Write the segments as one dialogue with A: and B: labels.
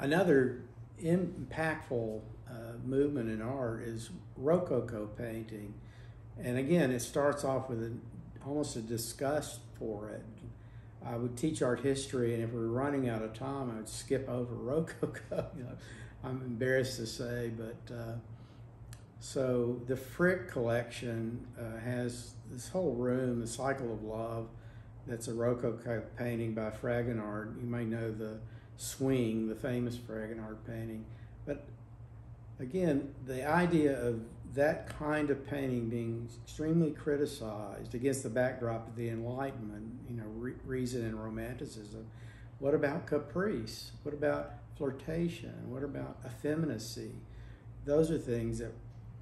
A: Another impactful movement in art is Rococo painting. And again, it starts off with almost a disgust for it. I would teach art history, and if we were running out of time, I would skip over Rococo. I'm embarrassed to say, but so the Frick collection has this whole room, the Cycle of Love, that's a Rococo painting by Fragonard. You may know the Swing, the famous Fragonard painting. But again, the idea of that kind of painting being extremely criticized against the backdrop of the Enlightenment, reason and romanticism. What about caprice? What about flirtation? What about effeminacy? Those are things that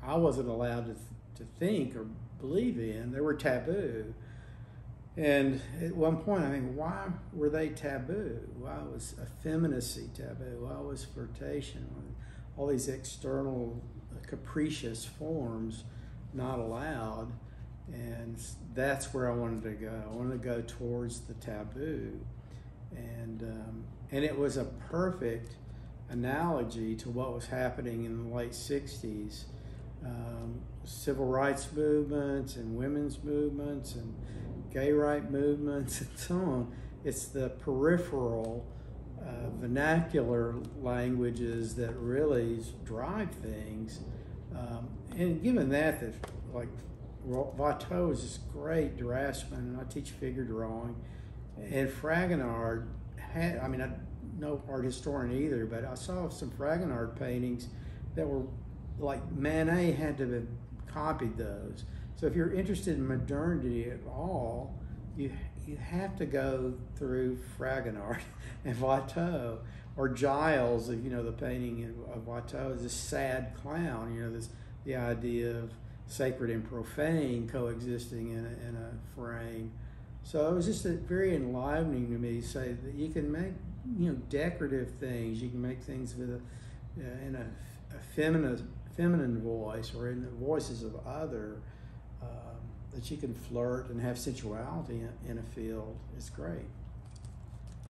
A: I wasn't allowed to think or believe in. They were taboo. And at one point, I think, why were they taboo? Why was effeminacy taboo? Why was flirtation? All these external capricious forms not allowed. And that's where I wanted to go. I wanted to go towards the taboo. And it was a perfect analogy to what was happening in the late 60s. Civil rights movements and women's movements and gay rights movements and so on. It's the peripheral vernacular languages that really drive things. And given that like Watteau is this great draftsman, and I teach figure drawing, and Fragonard had, I'm no art historian either, but I saw some Fragonard paintings that were like Manet had to have copied those. So if you're interested in modernity at all, you have to go through Fragonard and Watteau, or Giles, the painting of Watteau is this sad clown, the idea of sacred and profane coexisting in a frame. So it was just very enlivening to me to say that you can make, decorative things. You can make things with in a feminine voice, or in the voices of other, that you can flirt and have sensuality in a field. It's great.